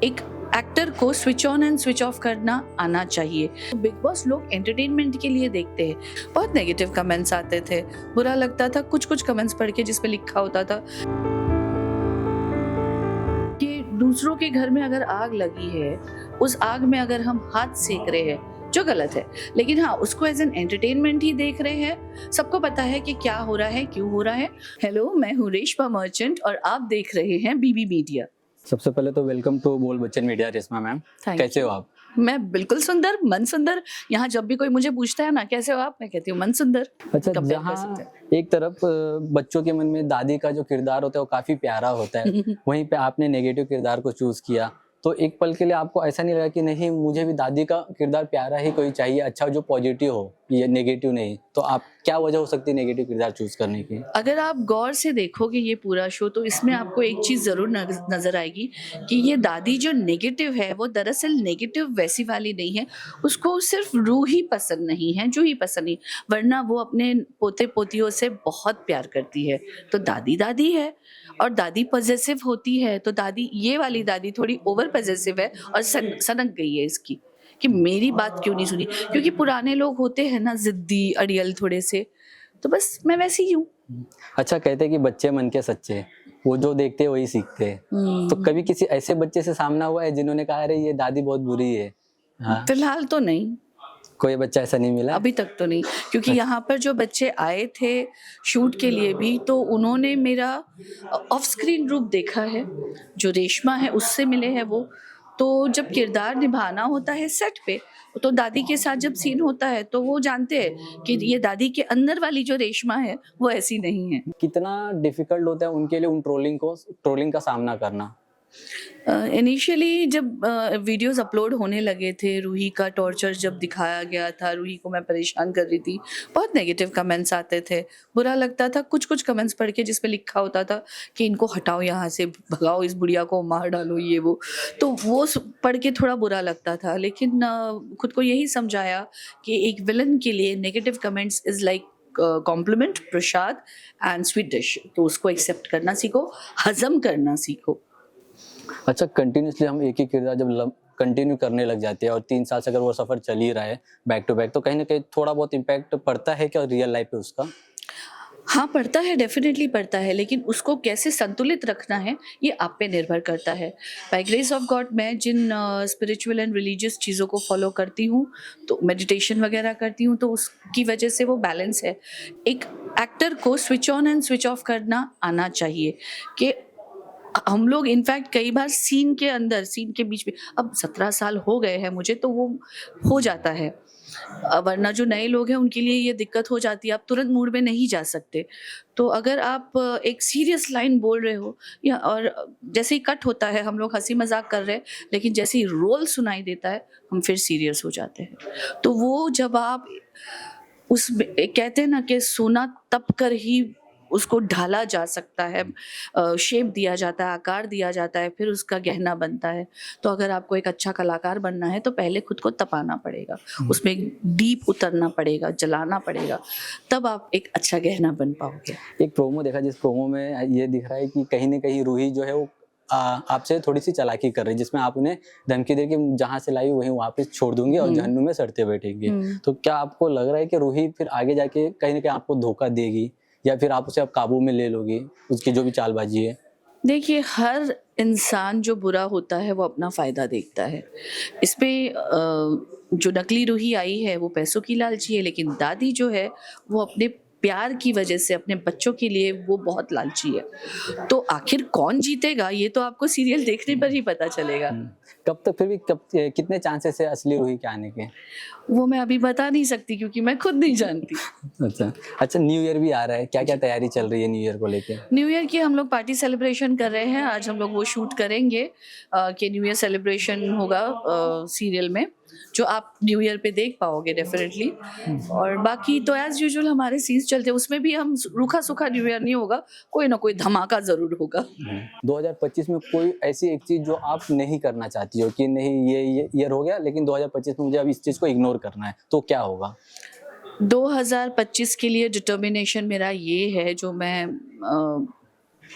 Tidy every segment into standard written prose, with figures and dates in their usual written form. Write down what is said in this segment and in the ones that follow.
एक एक्टर को switch on and switch off करना आना चाहिए। बिग बॉस लोग एंटरटेनमेंट के लिए देखते हैं। बहुत नेगेटिव कमेंट्स आते थे, बुरा लगता था कुछ कमेंट्स पढ़ के जिसपे लिखा होता था कि दूसरों के घर में अगर आग लगी है, उस आग में अगर हम हाथ सेक रहे हैं, जो गलत है, लेकिन हाँ उसको एज एन एंटरटेनमेंट ही देख रहे हैं। सबको पता है कि क्या हो रहा है, क्यों हो रहा है। हेलो, मैं हूँ रेशमा मर्चेंट और आप देख रहे हैं बीबी मीडिया। सबसे पहले तो वेलकम टू बोल बच्चन मीडिया। रेशमा मैम, कैसे हो आप? मैं बिल्कुल सुंदर, मन सुंदर। यहाँ जब भी कोई मुझे पूछता है ना कैसे हो आप, मैं कहती हूँ मन सुंदर। अच्छा, जहाँ एक तरफ बच्चों के मन में दादी का जो किरदार होता है वो काफी प्यारा होता है, वहीं पे आपने नेगेटिव किरदार को चूज किया, तो एक पल के लिए आपको ऐसा नहीं लगा कि नहीं मुझे भी दादी का किरदार प्यारा ही कोई चाहिए, अच्छा जो पॉजिटिव हो, ये नेगेटिव नहीं? तो आप क्या वजह हो सकती है नेगेटिव किरदार चूज करने की? अगर आप गौर से देखोगे ये पूरा शो तो इसमें आपको एक चीज जरूर नजर आएगी कि ये दादी जो नेगेटिव है वो दरअसल नेगेटिव वैसी वाली नहीं है। उसको सिर्फ रूही पसंद नहीं है, जूही पसंद नहीं, वरना वो अपने पोते पोतियों से बहुत प्यार करती है। तो दादी दादी है और दादी पॉजेसिव होती है, तो दादी, ये वाली दादी थोड़ी ओवर पॉजेसिव है और सनक गई है इसकी कि मेरी बात क्यों नहीं सुनी। क्योंकि पुराने लोग होते हैं ना जिद्दी अड़ियल थोड़े से, तो बस मैं वैसी ही हूँ। अच्छा, कहते हैं कि बच्चे मन के सच्चे, वो जो देखते हैं वही सीखते हैं। तो कभी किसी ऐसे बच्चे से सामना हुआ है जिन्होंने कहा अरे ये दादी बहुत बुरी है? हाँ, फिलहाल तो नहीं, कोई बच्चा ऐसा नहीं मिला अभी तक तो नहीं। क्योंकि यहाँ पर जो बच्चे आए थे शूट के लिए भी, तो उन्होंने मेरा ऑफ स्क्रीन रूप देखा है, जो रेशमा है उससे मिले हैं वो। तो जब किरदार निभाना होता है सेट पे, तो दादी के साथ जब सीन होता है तो वो जानते हैं कि ये दादी के अंदर वाली जो रेशमा है वो ऐसी नहीं है। कितना डिफिकल्ट होता है उनके लिए उन ट्रोलिंग का सामना करना? इनिशियली जब वीडियोस अपलोड होने लगे थे, रूही का टॉर्चर जब दिखाया गया था, रूही को मैं परेशान कर रही थी, बहुत नेगेटिव कमेंट्स आते थे, बुरा लगता था कुछ कमेंट्स पढ़ के जिस पे लिखा होता था कि इनको हटाओ यहाँ से, भगाओ इस बुढ़िया को, मार डालो, ये वो। तो वो पढ़ के थोड़ा बुरा लगता था, लेकिन खुद को यही समझाया कि एक विलन के लिए negative comments is like compliment, prasad and sweet dish. तो उसको एक्सेप्ट करना सीखो, हजम करना सीखो। अच्छा, कंटिन्यूसली हम एक ही किरदार जब कंटिन्यू करने लग जाते हैं और 3 साल से अगर वो सफर चल ही रहा है बैक टू बैक, तो कहीं ना कहीं थोड़ा बहुत इम्पैक्ट पड़ता है क्या रियल लाइफ पे उसका? हाँ पड़ता है, डेफिनेटली पड़ता है, लेकिन उसको कैसे संतुलित रखना है ये आप पे निर्भर करता है। बाय ग्रेस ऑफ गॉड मैं जिन स्पिरिचुअल एंड रिलीजियस चीज़ों को फॉलो करती हूँ, तो मेडिटेशन वगैरह करती हूँ, तो उसकी वजह से वो बैलेंस है। एक एक्टर को switch on and switch off करना आना चाहिए कि हम लोग इनफैक्ट कई बार सीन के अंदर, सीन के बीच में, अब 17 साल हो गए हैं मुझे, तो वो हो जाता है। वरना जो नए लोग हैं उनके लिए ये दिक्कत हो जाती है, आप तुरंत मूड में नहीं जा सकते। तो अगर आप एक सीरियस लाइन बोल रहे हो या और जैसे ही कट होता है, हम लोग हंसी मजाक कर रहे हैं, लेकिन जैसे ही रोल सुनाई देता है हम फिर सीरियस हो जाते हैं। तो वो जब आप उस, कहते हैं ना कि सोना तप कर ही उसको ढाला जा सकता है, शेप दिया जाता है, आकार दिया जाता है, फिर उसका गहना बनता है। तो अगर आपको एक अच्छा कलाकार बनना है तो पहले खुद को तपाना पड़ेगा, उसमें डीप उतरना पड़ेगा, जलाना पड़ेगा, तब आप एक अच्छा गहना बन पाओगे। एक प्रोमो देखा जिस प्रोमो में ये दिख रहा है कि कहीं ना कहीं रूही जो है वो आपसे थोड़ी सी चालाकी कर रही है, जिसमें आप उन्हें धमकी दे कि जहाँ से लाई वहीं वापस छोड़ दूंगी और जहन्नुम में सड़ते बैठेंगे। तो क्या आपको लग रहा है कि रूही फिर आगे जाके कहीं ना कहीं आपको धोखा देगी, या फिर आप उसे अब काबू में ले लोगी, उसकी जो भी चालबाजी है? देखिए, हर इंसान जो बुरा होता है वो अपना फायदा देखता है। इसपे जो नकली रूही आई है वो पैसों की लालची है, लेकिन दादी जो है वो अपने प्यार की वजह से, अपने बच्चों के लिए वो बहुत लालची है। तो आखिर कौन जीतेगा ये तो आपको सीरियल देखने पर ही पता चलेगा। कब तक फिर भी कितने चांसेस है असली रूही के आने के? वो मैं अभी बता नहीं सकती क्योंकि मैं खुद नहीं जानती। अच्छा, न्यू ईयर भी आ रहा है, क्या क्या तैयारी चल रही है न्यू ईयर को लेके? न्यू ईयर की हम लोग पार्टी सेलिब्रेशन कर रहे हैं। आज हम लोग वो शूट करेंगे कि न्यू ईयर सेलिब्रेशन होगा सीरियल में, जो आप न्यू ईयर पे देख पाओगे डेफिनेटली। और बाकी तो एज यूजुअल हमारे सीन्स चलते हैं, उसमें भी हम रूखा सूखा न्यू ईयर नहीं होगा, कोई ना कोई धमाका जरूर होगा। 2025 में कोई ऐसी एक चीज जो आप नहीं करना चाहती हो कि नहीं ये ईयर हो गया लेकिन 2025 में मुझे अब इस चीज को इग्नोर करना है, तो क्या होगा? 2025 के लिए डिटर्मिनेशन मेरा ये है, जो मैं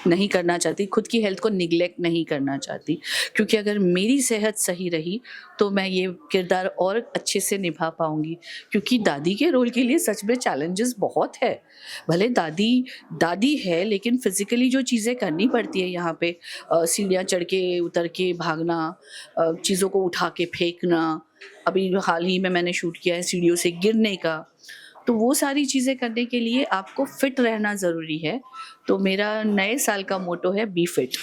नहीं करना चाहती, खुद की हेल्थ को निग्लेक्ट नहीं करना चाहती, क्योंकि अगर मेरी सेहत सही रही तो मैं ये किरदार और अच्छे से निभा पाऊंगी। क्योंकि दादी के रोल के लिए सच में चैलेंजेस बहुत है। भले दादी दादी है, लेकिन फिजिकली जो चीज़ें करनी पड़ती है यहाँ पे, सीढ़ियाँ चढ़ के उतर के भागना, चीज़ों को उठा के फेंकना, अभी हाल ही में मैंने शूट किया है सीढ़ियों से गिरने का, तो वो सारी चीज़ें करने के लिए आपको फिट रहना ज़रूरी है। तो मेरा नए साल का मोटो है बी फिट।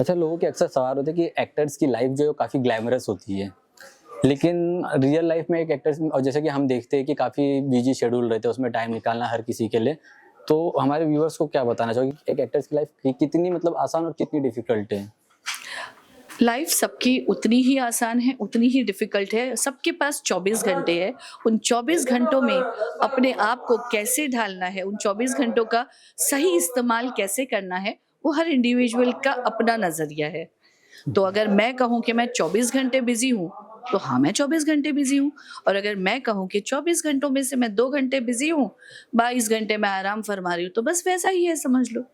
अच्छा, लोगों के अक्सर सवाल होते हैं कि एक्टर्स की लाइफ जो है काफ़ी ग्लैमरस होती है, लेकिन रियल लाइफ में एक एक्टर्स, और जैसे कि हम देखते हैं कि काफ़ी बिजी शेड्यूल रहते हैं, उसमें टाइम निकालना हर किसी के लिए, तो हमारे व्यूअर्स को क्या बताना चाहोगे कि एक एक्टर्स की लाइफ कितनी मतलब आसान और कितनी डिफिकल्ट है? लाइफ सबकी उतनी ही आसान है, उतनी ही डिफ़िकल्ट है। सबके पास 24 घंटे है। उन 24 घंटों में अपने आप को कैसे ढालना है, उन 24 घंटों का सही इस्तेमाल कैसे करना है, वो हर इंडिविजुअल का अपना नज़रिया है। तो अगर मैं कहूँ कि मैं 24 घंटे बिज़ी हूँ, तो हाँ, मैं 24 घंटे बिज़ी हूँ। और अगर मैं कहूँ कि 24 घंटों में से मैं 2 घंटे बिज़ी हूँ, 22 घंटे मैं आराम फरमा रही हूँ, तो बस वैसा ही है, समझ लो।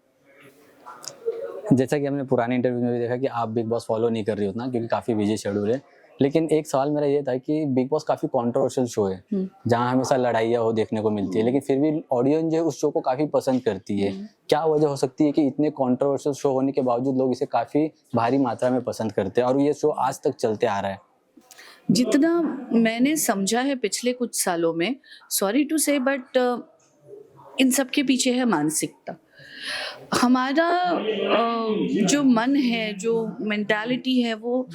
जैसा कि हमने पुराने इंटरव्यू में भी देखा कि आप बिग बॉस फॉलो नहीं कर रही उतना, क्योंकि काफ़ी बिजी शेड्यूल है। लेकिन एक सवाल मेरा ये था कि बिग बॉस काफ़ी कंट्रोवर्शियल शो है, जहाँ हमेशा लड़ाइयाँ हो देखने को मिलती है, लेकिन फिर भी ऑडियंस जो है उस शो को काफ़ी पसंद करती है। क्या वजह हो सकती है कि इतने कंट्रोवर्शियल शो होने के बावजूद लोग इसे काफ़ी भारी मात्रा में पसंद करते हैं और ये शो आज तक चलते आ रहा है? जितना मैंने समझा है पिछले कुछ सालों में, सॉरी टू से बट इन सब के पीछे है मानसिकता। हमारा जो मन है, जो मेंटालिटी है, वो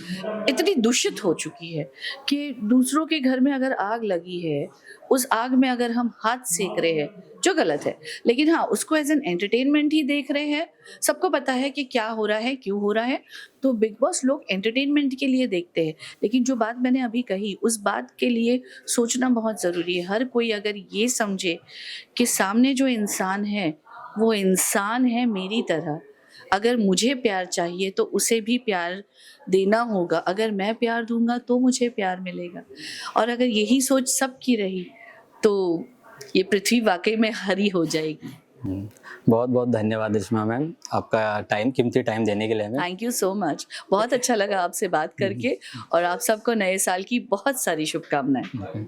इतनी दूषित हो चुकी है कि दूसरों के घर में अगर आग लगी है, उस आग में अगर हम हाथ सेक रहे हैं, जो गलत है, लेकिन हाँ, उसको एज़ एन एंटरटेनमेंट ही देख रहे हैं। सबको पता है कि क्या हो रहा है, क्यों हो रहा है, तो बिग बॉस लोग एंटरटेनमेंट के लिए देखते हैं। लेकिन जो बात मैंने अभी कही, उस बात के लिए सोचना बहुत ज़रूरी है। हर कोई अगर ये समझे कि सामने जो इंसान है, वो इंसान है मेरी तरह। अगर मुझे प्यार चाहिए तो उसे भी प्यार देना होगा। अगर मैं प्यार दूँगा तो मुझे प्यार मिलेगा। और अगर यही सोच सबकी रही तो ये पृथ्वी वाक़ई में हरी हो जाएगी। बहुत-बहुत धन्यवाद रिश्मा मैम, आपका कीमती टाइम देने के लिए हमें। Thank you so much. बहुत अच्छा लगा आपसे बात करके, और आप सबको नए साल की बहुत सारी शुभकामनाएँ।